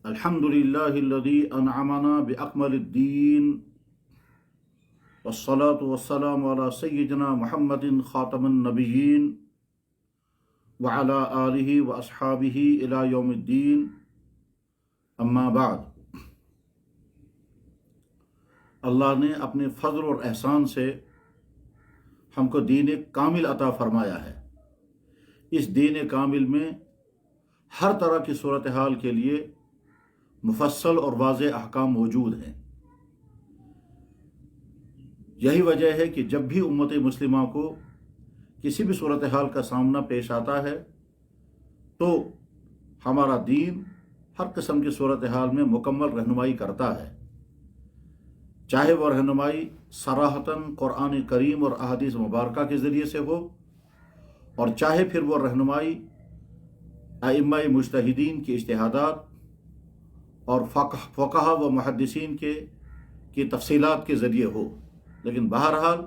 अल्हम्दुलिल्लाहिल्लज़ी अनअमना बिअक्मलिद्दीन वस्सलातु वस्सलामु अला सय्यिदिना मुहम्मदिन खातमुन नबिय्यीन व अला आलिहि व अस्हाबिहि इला यौमिद्दीन अम्मा बाद। अल्लाह ने अपने फजल और एहसान से हमको दीन कामिल अता फरमाया है। इस दीन कामिल में हर तरह की सूरत हाल के लिए मुफस्सल और वाज़ेह अहकाम मौजूद हैं। यही वजह है कि जब भी उम्मत मुस्लिमा को किसी भी सूरत हाल का सामना पेश आता है तो हमारा दीन हर किस्म की सूरत हाल में मुकम्मल रहनुमाई करता है, चाहे वह रहनुमाई सराहतन कुरान करीम और अहादीस मुबारका के ज़रिए से हो और चाहे फिर वह रहनुमाई अइम्मा मुज्तहिदीन के इज्तिहादात और फ़क़हा व मुहद्दिसीन की तफसीलात के ज़रिए हो। लेकिन बहरहाल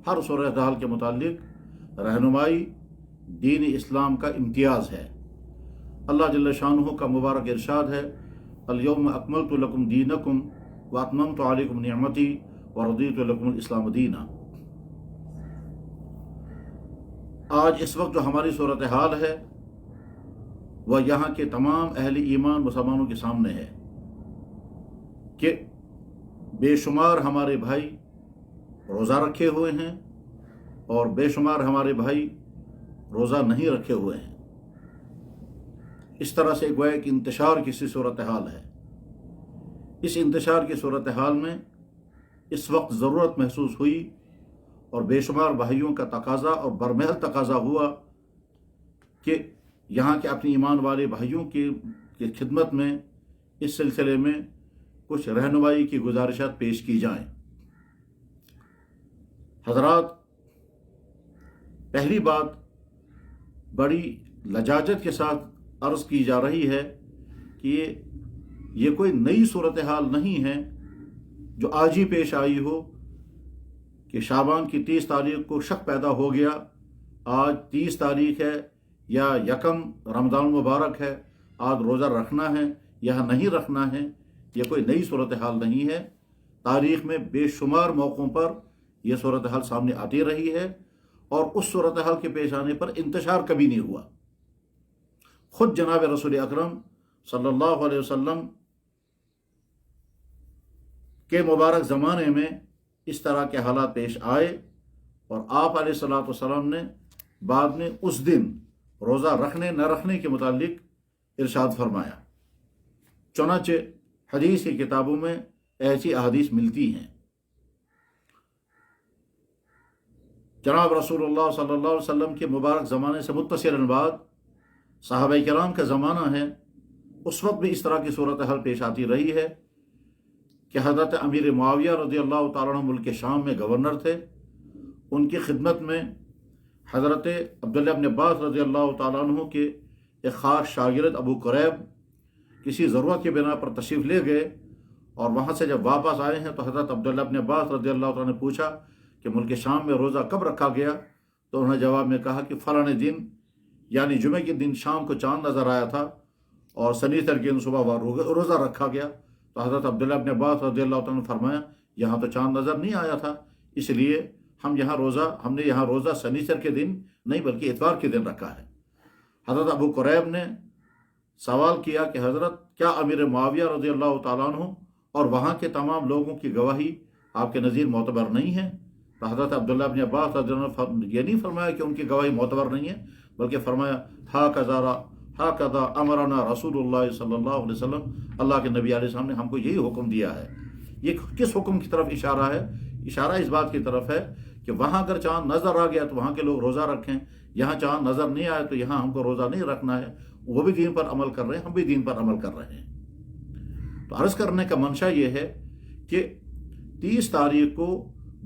हर सूरत हाल के मुतालिक रहनुमाई दीन इस्लाम का इम्तियाज़ है। अल्लाह जल्ल शानुहु का मुबारक इरशाद है, अल-यौम अकमलतु लकुम दीनकुम व अतममतु अलैकुम निअमती व रदीतु लकुमुल इस्लाम दीना। आज इस वक्त जो हमारी सूरत हाल है वह यहाँ के तमाम अहले ईमान मुसलमानों के सामने है कि बेशुमार हमारे भाई रोज़ा रखे हुए हैं और बेशुमार हमारे भाई रोज़ा नहीं रखे हुए हैं। इस तरह से गोया कि इंतशार की सी सूरत हाल है। इस इंतशार की सूरत हाल में इस वक्त ज़रूरत महसूस हुई और बेशुमार भाइयों का तकाज़ा और बरमहल तकाज़ा हुआ कि यहाँ के अपने ईमान वाले भाइयों की खिदमत में इस सिलसिले में कुछ रहनुमाई की गुजारिशात पेश की जाएं। हज़रात, पहली बात बड़ी लजाजत के साथ अर्ज़ की जा रही है कि ये कोई नई सूरत हाल नहीं है जो आज ही पेश आई हो कि शाबान की 30 तारीख को शक पैदा हो गया, आज 30 तारीख है या यकम रमज़ान मुबारक है, आज रोज़ा रखना है या नहीं रखना है। यह कोई नई सूरत हाल नहीं है। तारीख़ में बेशुमार मौक़ों पर यह सूरत हाल सामने आती रही है और उस सूरत हाल के पेश आने पर इंतशार कभी नहीं हुआ। ख़ुद जनाब रसूल अकरम सल्लल्लाहु अलैहि वसल्लम के मुबारक ज़माने में इस तरह के हालात पेश आए और आप अलैहिस्सलातु वस्सलाम ने बाद में उस दिन रोज़ा रखने न रखने के मुतालिक इरशाद फरमाया। चुनांचे हदीस की किताबों में ऐसी अहादीस मिलती हैं। जनाब रसूलुल्लाह सल्लल्लाहु अलैहि वसल्लम के मुबारक ज़माने से मुत्तसिलन बाद सहाबाए किराम का ज़माना है, उस वक्त भी इस तरह की सूरत हाल पेश आती रही है कि हज़रत अमीर मुआविया रज़ियल्लाहु ताला अन्हु मुल्क शाम में गवर्नर थे। उनकी खिदमत में हज़रत अब्दुल्लाह इब्न अब्बास रज़ियल्लाहु ताला अन्हु के एक ख़ास शागिर्द अबू कुरैब किसी ज़रूरत की बिना पर तशरीफ़ ले गए और वहाँ से जब वापस आए हैं तो हज़रत अब्दुल्लाह इब्न अब्बास रज़ियल्लाहु ताला ने पूछा कि मुल्क शाम में रोज़ा कब रखा गया। तो उन्होंने जवाब में कहा कि फ़लाने दिन यानी जुमे के दिन शाम को चाँद नज़र आया था और शनिचर के दिन सुबह रोज़ा रखा गया। तो हज़रत अब्दुल्लाह इब्न अब्बास रज़ियल्लाहु ताला ने फरमाया, यहाँ तो चाँद नज़र नहीं आया था, इसलिए हमने यहाँ रोज़ा शनिचर के दिन नहीं बल्कि इतवार के दिन रखा है। हज़रत अबू कुरैब ने सवाल किया कि हज़रत क्या अमीर मुआविया रज़ियल्लाहु ताला अन्हु और वहाँ के तमाम लोगों की गवाही आपके नज़ीर मोतबर नहीं है। तो हज़रत अब्दुल्लाह इब्न अब्बास रज़ियल्लाहु अन्हु ये नहीं फरमाया कि उनकी गवाही मोतबर नहीं है, बल्कि फरमाया हाकज़ा अमरना रसूलुल्लाह सल्लल्लाहु अलैहि वसल्लम, अल्लाह के नबी अलैहि सल्लम ने हमको यही हुक्म दिया है। ये किस हुक्म की तरफ इशारा है? इशारा इस बात की तरफ है कि वहाँ अगर चाँद नज़र आ गया तो वहाँ के लोग रोज़ा रखें, यहाँ चाँद नज़र नहीं आया तो यहाँ हमको रोज़ा नहीं रखना है। वो भी दीन पर अमल कर रहे हैं, हम भी दीन पर अमल कर रहे हैं। तो अर्ज़ करने का मंशा ये है कि 30 तारीख को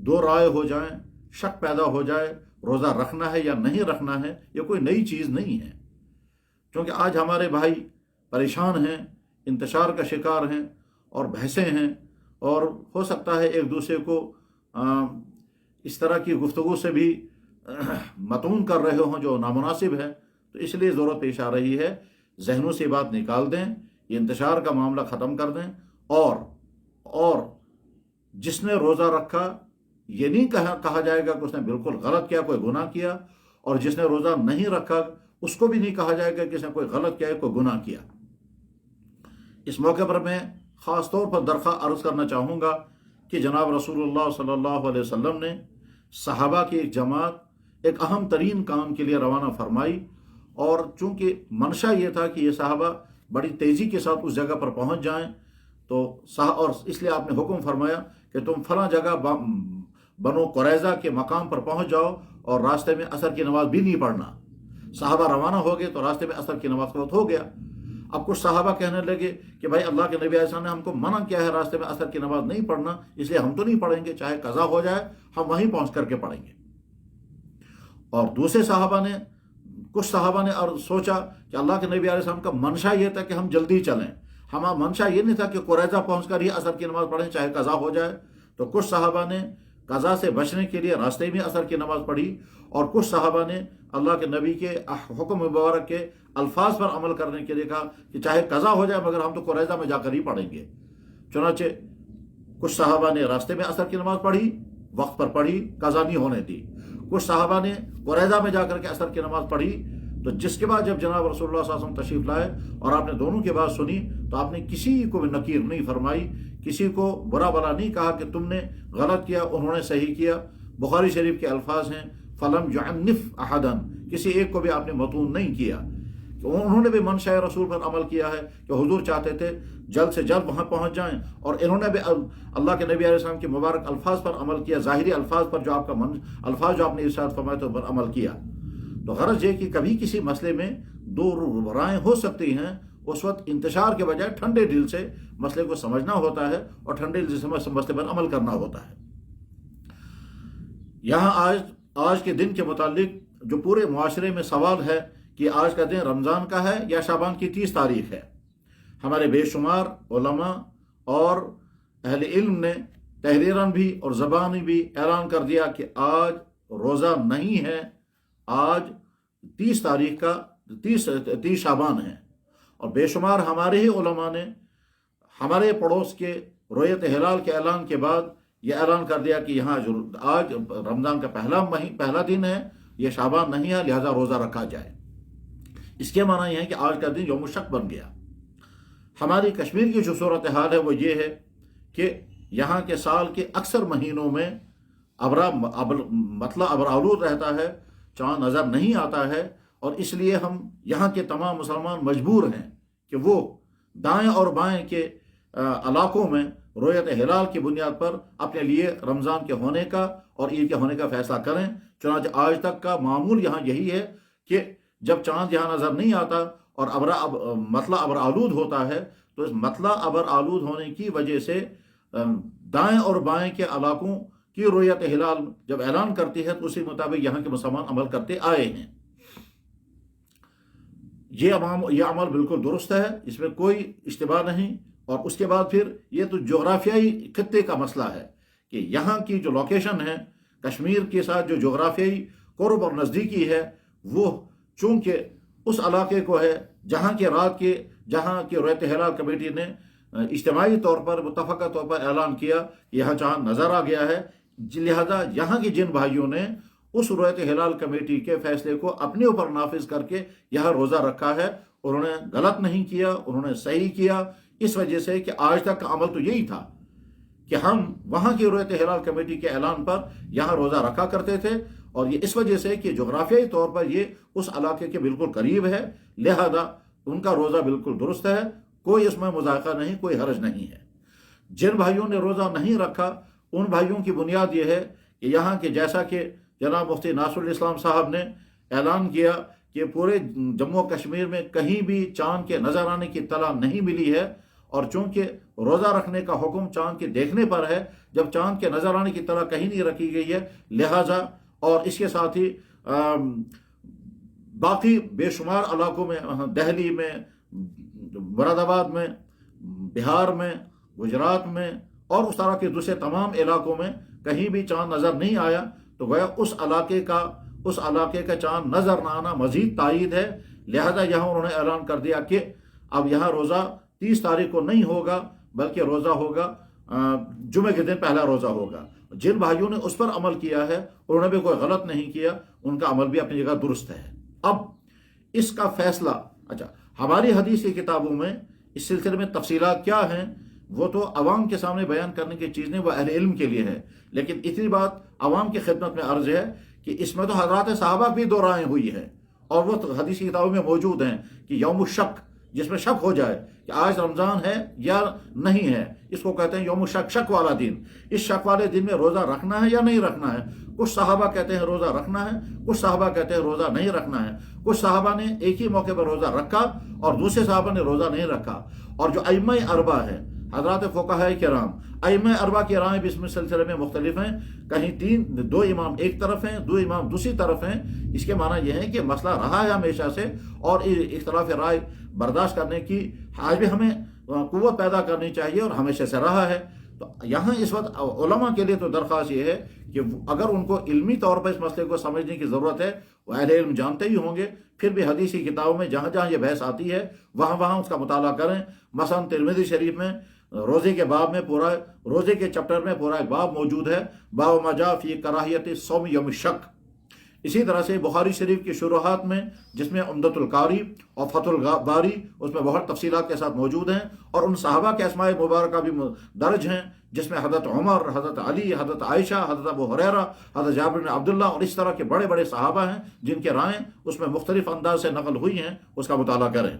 दो राय हो जाएं, शक पैदा हो जाए रोज़ा रखना है या नहीं रखना है, ये कोई नई चीज़ नहीं है। क्योंकि आज हमारे भाई परेशान हैं, इंतशार का शिकार हैं और बहसें हैं और हो सकता है एक दूसरे को इस तरह की गुफ्तगू से भी मतून कर रहे हों जो नामुनासिब है। तो इसलिए ज़रूरत पेश आ रही है जहनों से बात निकाल दें یہ انتشار کا معاملہ ختم کر دیں، اور جس نے روزہ رکھا یہ نہیں کہا جائے گا کہ اس نے بالکل غلط کیا، کوئی گناہ کیا، اور جس نے روزہ نہیں رکھا اس کو بھی نہیں کہا جائے گا کہ اس نے کوئی غلط کیا ہے، کوئی گناہ کیا۔ اس موقع پر میں خاص طور پر درخواست عرض کرنا چاہوں گا کہ جناب رسول اللہ صلی اللہ علیہ وسلم نے صحابہ کی ایک جماعت ایک اہم ترین کام کے لیے روانہ فرمائی، اور چونکہ منشا یہ تھا کہ یہ صحابہ بڑی تیزی کے ساتھ اس جگہ پر پہنچ جائیں، اور اس لیے آپ نے حکم فرمایا کہ تم فلاں جگہ بنو قریظہ کے مقام پر پہنچ جاؤ، اور راستے میں عصر کی نماز بھی نہیں پڑھنا۔ صحابہ روانہ ہو گئے تو راستے میں عصر کی نماز کا وقت ہو گیا۔ اب کچھ صحابہ کہنے لگے کہ بھائی اللہ کے نبی علیہ السلام نے ہم کو منع کیا ہے راستے میں عصر کی نماز نہیں پڑھنا، اس لیے ہم تو نہیں پڑھیں گے، چاہے قضا ہو جائے ہم وہیں پہنچ کر کے پڑھیں گے۔ اور دوسرے کچھ صحابہ نے اور سوچا کہ اللہ کے نبی علیہ السلام کا منشا یہ تھا کہ ہم جلدی چلیں، ہمارا منشا یہ نہیں تھا کہ قریظہ پہنچ کر ہی عصر کی نماز پڑھیں چاہے قضا ہو جائے۔ تو کچھ صحابہ نے قضا سے بچنے کے لیے راستے میں عصر کی نماز پڑھی، اور کچھ صحابہ نے اللہ کے نبی کے حکم مبارک کے الفاظ پر عمل کرنے کے لیے کہا کہ چاہے قضا ہو جائے مگر ہم تو قریظہ میں جا کر ہی پڑھیں گے۔ چنانچہ کچھ صحابہ نے راستے میں عصر کی نماز پڑھی، وقت پر پڑھی، قضا نہیں ہونے دی۔ کچھ صحابہ نے قریظہ میں جا کر کے عصر کی نماز پڑھی۔ تو جس کے بعد جب جناب رسول اللہ صلی اللہ علیہ وسلم تشریف لائے اور آپ نے دونوں کی بات سنی تو آپ نے کسی کو بھی نکیر نہیں فرمائی، کسی کو برا بلا نہیں کہا کہ تم نے غلط کیا، انہوں نے صحیح کیا۔ بخاری شریف کے الفاظ ہیں فلم یعنف احدن، کسی ایک کو بھی آپ نے مطعون نہیں کیا۔ انہوں نے بھی منشاء رسول پر عمل کیا ہے کہ حضور چاہتے تھے جلد سے جلد وہاں پہنچ جائیں، اور انہوں نے بھی اللہ کے نبی علیہ السلام کے مبارک الفاظ پر عمل کیا، ظاہری الفاظ پر جو آپ کا الفاظ جو آپ نے ارشاد فرمائے تو پر عمل کیا۔ تو غرض یہ کہ کبھی کسی مسئلے میں دو رائیں ہو سکتی ہیں، اس وقت انتشار کے بجائے ٹھنڈے دل سے مسئلے کو سمجھنا ہوتا ہے اور ٹھنڈے دل سے مسئلے پر عمل کرنا ہوتا ہے۔ یہاں آج کے دن کے متعلق جو پورے معاشرے میں سوال ہے کہ آج کا دن رمضان کا ہے یا شعبان کی 30 تاریخ ہے۔ ہمارے بے شمار علماء اور اہل علم نے تحریراً بھی اور زبانی بھی اعلان کر دیا کہ آج روزہ نہیں ہے، آج 30 تاریخ کا 30 شعبان ہے۔ اور بے شمار ہمارے ہی علماء نے ہمارے پڑوس کے رؤیت ہلال کے اعلان کے بعد یہ اعلان کر دیا کہ یہاں آج رمضان کا پہلا دن ہے، یہ شعبان نہیں ہے، لہذا روزہ رکھا جائے۔ اس کے معنی یہ ہے کہ آج کا دن یوم شک بن گیا۔ ہماری کشمیر کی جو صورتحال ہے وہ یہ ہے کہ یہاں کے سال کے اکثر مہینوں میں مطلع ابرآلود رہتا ہے، چاند نظر نہیں آتا ہے، اور اس لیے ہم یہاں کے تمام مسلمان مجبور ہیں کہ وہ دائیں اور بائیں کے علاقوں میں رؤیت ہلال کی بنیاد پر اپنے لیے رمضان کے ہونے کا اور عید کے ہونے کا فیصلہ کریں۔ چنانچہ آج تک کا معمول یہاں یہی ہے کہ جب چاند یہاں نظر نہیں آتا اور مطلع ابر آلود ہوتا ہے تو اس مطلع ابر آلود ہونے کی وجہ سے دائیں اور بائیں کے علاقوں کی رؤیت ہلال جب اعلان کرتی ہے تو اسی مطابق یہاں کے مسلمان عمل کرتے آئے ہیں۔ یہ عمل بالکل درست ہے، اس میں کوئی اشتباہ نہیں۔ اور اس کے بعد پھر یہ تو جغرافیائی خطے کا مسئلہ ہے کہ یہاں کی جو لوکیشن ہے کشمیر کے ساتھ جو جغرافیائی قرب اور نزدیکی ہے، وہ چونکہ اس علاقے کو ہے جہاں کی رؤیت ہلال کمیٹی نے اجتماعی طور پر متفقہ طور پر اعلان کیا کہ یہاں چاند نظر آ گیا ہے، لہذا یہاں کے جن بھائیوں نے اس رؤیت ہلال کمیٹی کے فیصلے کو اپنے اوپر نافذ کر کے یہاں روزہ رکھا ہے، انہوں نے غلط نہیں کیا، انہوں نے صحیح کیا، اس وجہ سے کہ آج تک کا عمل تو یہی تھا کہ ہم وہاں کی رؤیت ہلال کمیٹی کے اعلان پر یہاں روزہ رکھا کرتے تھے، اور یہ اس وجہ سے کہ جغرافیائی طور پر یہ اس علاقے کے بالکل قریب ہے، لہذا ان کا روزہ بالکل درست ہے، کوئی اس میں مذائقہ نہیں، کوئی حرج نہیں ہے۔ جن بھائیوں نے روزہ نہیں رکھا ان بھائیوں کی بنیاد یہ ہے کہ یہاں کے جیسا کہ جناب مفتی ناصر الاسلام صاحب نے اعلان کیا کہ پورے جموں و کشمیر میں کہیں بھی چاند کے نظر آنے کی اطلاع نہیں ملی ہے، اور چونکہ روزہ رکھنے کا حکم چاند کے دیکھنے پر ہے، جب چاند کے نظر آنے کی اطلاع کہیں نہیں رکھی گئی ہے، لہٰذا اور اس کے ساتھ ہی باقی بے شمار علاقوں میں، دہلی میں، مراد آباد میں، بہار میں، گجرات میں اور اس طرح کے دوسرے تمام علاقوں میں کہیں بھی چاند نظر نہیں آیا، تو گویا اس علاقے کا چاند نظر نہ آنا مزید تائید ہے، لہذا یہاں انہوں نے اعلان کر دیا کہ اب یہاں روزہ 30 तारीख को नहीं होगा, बल्कि रोज़ा होगा जुमे के दिन पहला रोज़ा होगा। जिन भाइयों ने उस पर अमल किया है उन्होंने भी कोई गलत नहीं किया, उनका अमल भी अपनी जगह दुरुस्त है। अब इसका फैसला, अच्छा, हमारी हदीस की किताबों में इस सिलसिले में तफसीलात क्या हैं वो तो अवाम के सामने बयान करने की चीज़ नहीं, वो अहले इल्म के लिए है। लेकिन इतनी बात अवाम की खिदमत में अर्ज है कि इसमें तो हज़रात सहाबा भी दो राय हुई है, और वो तो हदीस की किताबों में मौजूद हैं कि यौम शक, जिसमें शक हो जाए कि आज रमज़ान है या नहीं है, इसको कहते हैं यौम शक, शक वाला दिन। इस शक वाले दिन में रोज़ा रखना है या नहीं रखना है। कुछ सहाबा कहते हैं रोज़ा रखना है, कुछ सहाबा कहते हैं रोज़ा नहीं रखना है। कुछ सहाबा ने एक ही मौके पर रोज़ा रखा और दूसरे सहाबा ने रोज़ा नहीं रखा। और जो अइम्मा अरबा है, हज़रात फ़ुक़हा किराम, अइम्मा अरबा की राय भी इसमें सिलसिले में मुख्तलिफ हैं। कहीं दो इमाम एक तरफ हैं, दो इमाम दूसरी तरफ हैं। इसके माना यह है कि मसला रहा है हमेशा से, और इख्तिलाफ राय बर्दाश्त करने की आज भी हमें क़ुव्वत पैदा करनी चाहिए, और हमेशा से रहा है। तो यहाँ इस वक्त उलमा के लिए तो दरख्वास्त ये है कि अगर उनको इल्मी तौर पर इस मसले को समझने की ज़रूरत है, वो अहले इल्म जानते ही होंगे, फिर भी हदीस की किताबों में जहाँ जहाँ ये बहस आती है वहाँ वहाँ उसका मुताला करें। मसलन तिरमिज़ी शरीफ में रोज़े के बाब में पूरा, रोज़े के चैप्टर में पूरा एक बाब मौजूद है, बाब मजा फ़ी कराहियत सौम यौम शक। इसी तरह से बुखारी शरीफ की शुरुआत में, जिसमें उम्दतुल कारी और फतुल बारी, उसमें बहुत तफसीलात के साथ मौजूद हैं, और उन सहाबा के अस्माए मुबारका भी दर्ज हैं, जिसमें हज़रत उमर, हज़रत अली, हज़रत आयशा, हज़रत अबू हुरैरा, हज़रत जाबिर बिन अब्दुल्लाह और इस तरह के बड़े बड़े सहाबा हैं जिनके रायें उसमें मुख्तलिफ अंदाज से नकल हुई हैं, उसका मुताला करें।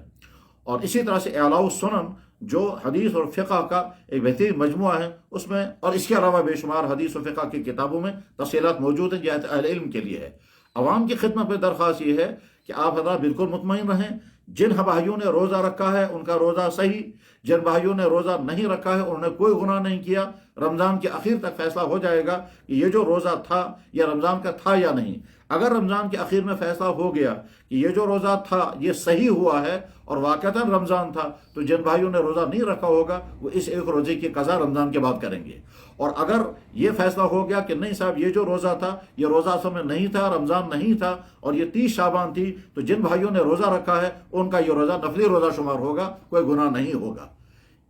और इसी तरह से इलाउस सुनन, जो हदीस और फ़िक़ह का एक बेहतरीन मजमुआ है, उसमें और इसके अलावा बेशुमार हदीस और फ़िक़ह की किताबों में तफसीलात मौजूद हैं, जो अहले इल्म के लिए है। अवाम की खिदमत में दरख्वास्त ये है कि आप हज़रात बिल्कुल मुतमईन रहें। जिन भाइयों ने रोज़ा रखा है उनका रोज़ा सही, जिन भाइयों ने रोज़ा नहीं रखा है उन्होंने कोई गुनाह नहीं किया। रमज़ान के आखिर तक फैसला हो जाएगा कि ये जो रोज़ा था यह रमज़ान का था या नहीं। अगर रमज़ान के आखिर में फैसला हो गया कि ये जो रोज़ा था ये सही हुआ है और वाक़तन रमज़ान था, तो जिन भाइयों ने रोज़ा नहीं रखा होगा वो इस एक रोज़े की क़ज़ा रमज़ान के बाद करेंगे। और अगर ये फैसला हो गया कि नहीं साहब ये जो रोज़ा था ये रोज़ा असल में नहीं था, रमज़ान नहीं था, और ये 30 शाबान थी, तो जिन भाइयों ने रोज़ा रखा है उनका ये रोज़ा नफली रोज़ा शुमार होगा, कोई गुनाह नहीं होगा।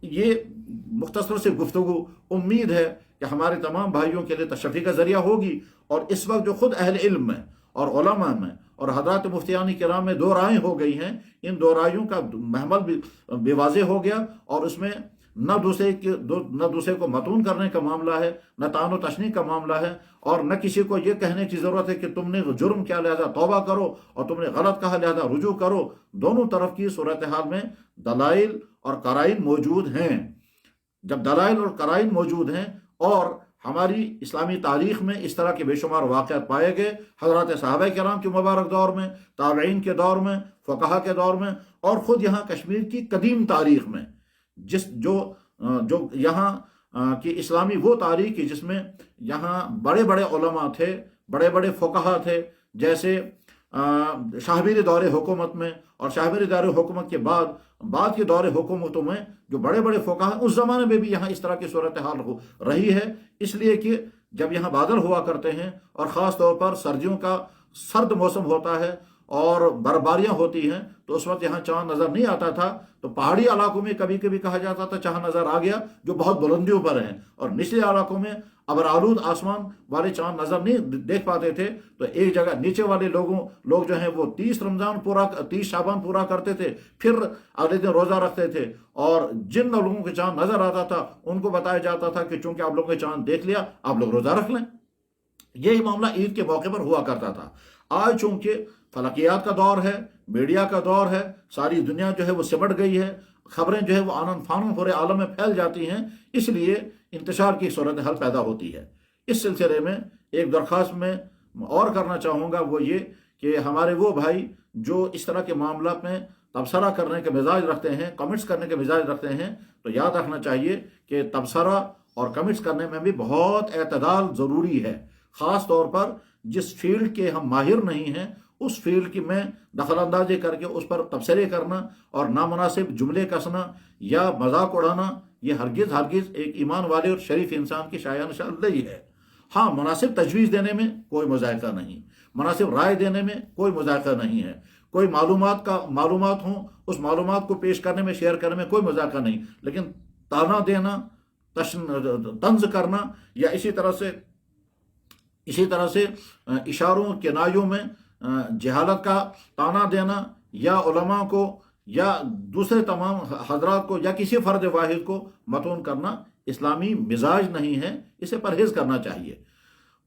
ये मुख्तसर से गुफ्तगू उम्मीद है कि हमारे तमाम भाइयों के लिए तशफ़ी का ज़रिया होगी। और इस वक्त जो खुद अहल इल्म में और उलमा में और हज़रात मुफ्तियान किराम में दो राय हो गई हैं, इन दो रायों का महमल भी वाज़ेह हो गया, और उसमें न दूसरे को मतून करने का मामला है, न तानो तशनी का मामला है, और न किसी को ये कहने की ज़रूरत है कि तुमने जुर्म किया लिहाजा तौबा करो और तुमने गलत कहा लिहाजा रुजू करो। दोनों तरफ की सूरत हाल में दलाइल और कराइन मौजूद हैं। जब दलाइल और कराइन मौजूद हैं, और हमारी इस्लामी तारीख़ में इस तरह के बेशुमार वाक़यात पाए गए, हज़रात सहाबा किराम के मुबारक दौर में, ताबईन के दौर में, फ़ुक़हा के दौर में, और ख़ुद यहाँ कश्मीर की कदीम तारीख़ में, जो यहाँ की इस्लामी वो तारीख़ जिसमें यहाँ बड़े बड़े उलमा थे, बड़े बड़े फ़ुक़हा थे, जैसे शाहबीर दौरे हुकूमत में और शाहबीर दौरे हुकूमत के बाद के दौरे हुकूमतों में जो बड़े बड़े फ़ुक़हा हैं, उस ज़माने में भी यहाँ इस तरह की सूरत हाल रही है। इसलिए कि जब यहाँ बादल हुआ करते हैं और ख़ास तौर पर सर्दियों का सर्द मौसम होता है और बर्फबारियाँ होती हैं, तो उस वक्त यहाँ चाँद नज़र नहीं आता था। तो पहाड़ी इलाकों में कभी कभी कहा जाता था चाँद नज़र आ गया, जो बहुत बुलंदियों पर हैं, और निचले इलाकों में अबरालूद आसमान वाले चाँद नज़र नहीं देख पाते थे। तो एक जगह नीचे वाले लोग जो हैं वो 30 शाबान पूरा करते थे, फिर अगले दिन रोज़ा रखते थे, और जिन लोगों के चाँद नज़र आता था उनको बताया जाता था कि चूँकि आप लोगों ने चाँद देख लिया, आप लोग रोज़ा रख लें। यही मामला ईद के मौके पर हुआ करता था। आज चूँकि फलकियात का दौर है, मीडिया का दौर है, सारी दुनिया जो है वो सिमट गई है, खबरें जो है वो आनन फानन पूरे आलम में फैल जाती हैं, इसलिए इंतशार की सूरत हाल पैदा होती है। इस सिलसिले में एक दरख्वास्त में और करना चाहूँगा, वो ये कि हमारे वो भाई जो इस तरह के मामला में तबसरा करने के मिजाज रखते हैं, कमेंट्स करने के मिजाज रखते हैं, तो याद रखना चाहिए कि तबसरा और कमेंट्स करने में भी बहुत एतदाल ज़रूरी है। ख़ास तौर पर जिस फील्ड के हम माहिर नहीं हैं, उस फील्ड की में दखल अंदाजी करके उस पर तबसरे करना और नामुनासिब जुमले कसना या मजाक उड़ाना, ये हरगिज़ एक ईमान वाले और शरीफ इंसान की शायान शानदही है। हाँ, मुनासिब तजवीज़ देने में कोई मुज़ायक़ा नहीं, मुनासिब राय देने में कोई मुज़ायक़ा नहीं है। کوئی معلومات ہوں، اس معلومات کو پیش کرنے میں، شیئر کرنے میں کوئی مذاق نہیں، لیکن تانا دینا، طنز کرنا، یا اسی طرح سے اشاروں کنایوں میں جہالت کا تانا دینا، یا علماء کو یا دوسرے تمام حضرات کو یا کسی فرد واحد کو متون کرنا اسلامی مزاج نہیں ہے، اسے پرہیز کرنا چاہیے۔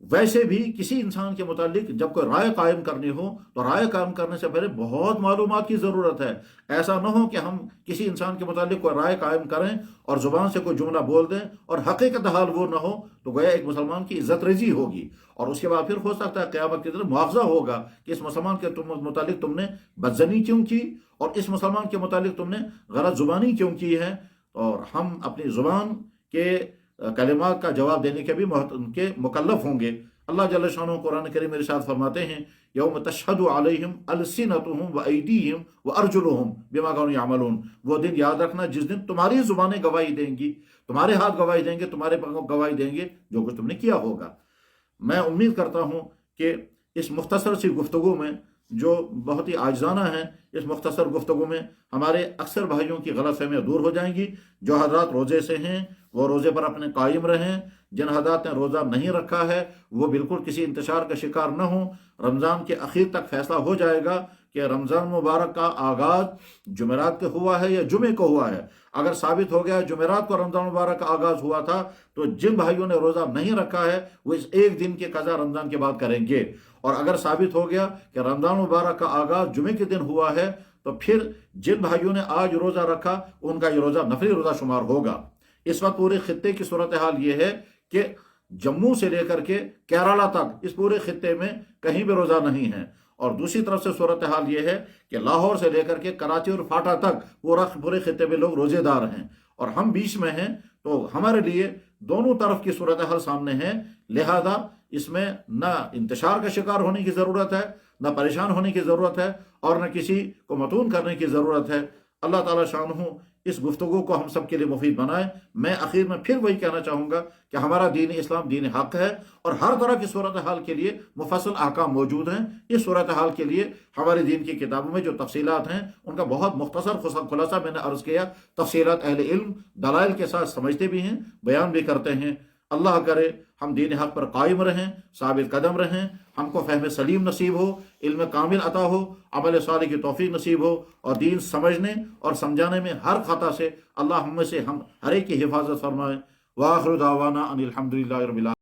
ویسے بھی کسی انسان کے متعلق جب کوئی رائے قائم کرنی ہو تو رائے قائم کرنے سے پہلے بہت معلومات کی ضرورت ہے۔ ایسا نہ ہو کہ ہم کسی انسان کے متعلق کوئی رائے قائم کریں اور زبان سے کوئی جملہ بول دیں اور حقیقت حال وہ نہ ہو، تو گویا ایک مسلمان کی عزت ریزی ہوگی، اور اس کے بعد پھر ہو سکتا ہے قیامت کی طرف مواخذہ ہوگا کہ اس مسلمان کے متعلق تم نے بدزنی کیوں کی، اور اس مسلمان کے متعلق تم نے غلط زبانی کیوں کی ہے۔ اور ہم اپنی زبان کے کلمات کا جواب دینے کے بھی مکلف ہوں گے۔ اللہ جل شانہ قرآن کریم میں ارشاد فرماتے ہیں یوم تشہد علیہم السنتہم وایدیہم وارجلہم بما کانوا یعملون، وہ دن یاد رکھنا جس دن تمہاری زبانیں گواہی دیں گی، تمہارے ہاتھ گواہی دیں گے، تمہارے پاؤں گواہی دیں گے جو کچھ تم نے کیا ہوگا۔ میں امید کرتا ہوں کہ اس مختصر سی گفتگو میں، جو بہت ہی عاجزانہ ہے، اس مختصر گفتگو میں ہمارے اکثر بھائیوں کی غلط فہمیاں دور ہو جائیں گی۔ جو حضرات روزے سے ہیں وہ روزے پر اپنے قائم رہیں، جن حضرات نے روزہ نہیں رکھا ہے وہ بالکل کسی انتشار کا شکار نہ ہوں۔ رمضان کے اخیر تک فیصلہ ہو جائے گا کہ رمضان مبارک کا آغاز جمعرات کو ہوا ہے یا جمعے کو ہوا ہے۔ اگر ثابت ہو گیا جمعرات کو رمضان مبارک کا آغاز ہوا تھا تو جن بھائیوں نے روزہ نہیں رکھا ہے وہ اس ایک دن کے قضا رمضان کے بعد کریں گے، اور اگر ثابت ہو گیا کہ رمضان مبارک کا آغاز جمعے کے دن ہوا ہے تو پھر جن بھائیوں نے آج روزہ رکھا ان کا یہ روزہ نفلی روزہ شمار ہوگا۔ اس وقت پورے خطے کی صورتحال یہ ہے کہ جموں سے لے کر کے کیرالہ تک اس پورے خطے میں کہیں بھی روزہ نہیں ہے، اور دوسری طرف سے صورتحال یہ ہے کہ لاہور سے لے کر کے کراچی اور فاٹا تک پورے خطے میں لوگ روزے دار ہیں، اور ہم بیچ میں ہیں، تو ہمارے لیے دونوں طرف کی صورتحال سامنے ہے۔ لہذا اس میں نہ انتشار کا شکار ہونے کی ضرورت ہے، نہ پریشان ہونے کی ضرورت ہے، اور نہ کسی کو متون کرنے کی ضرورت ہے۔ اللہ تعالیٰ شانہ اس گفتگو کو ہم سب کے لیے مفید بنائے۔ میں آخر میں پھر وہی کہنا چاہوں گا کہ ہمارا دین اسلام دین حق ہے، اور ہر طرح کی صورتحال کے لیے مفصل احکام موجود ہیں۔ اس صورتحال کے لیے ہمارے دین کی کتابوں میں جو تفصیلات ہیں ان کا بہت مختصر خلاصہ میں نے عرض کیا۔ تفصیلات اہل علم دلائل کے ساتھ سمجھتے بھی ہیں، بیان بھی کرتے ہیں۔ اللہ کرے ہم دین حق پر قائم رہیں، ثابت قدم رہیں، ہم کو فہم سلیم نصیب ہو، علم کامل عطا ہو، عمل صالح کی توفیق نصیب ہو، اور دین سمجھنے اور سمجھانے میں ہر خطا سے اللہ ہم میں سے ہر ایک کی حفاظت فرمائے۔ وآخر دعوانا ان الحمدللہ رب العالمین۔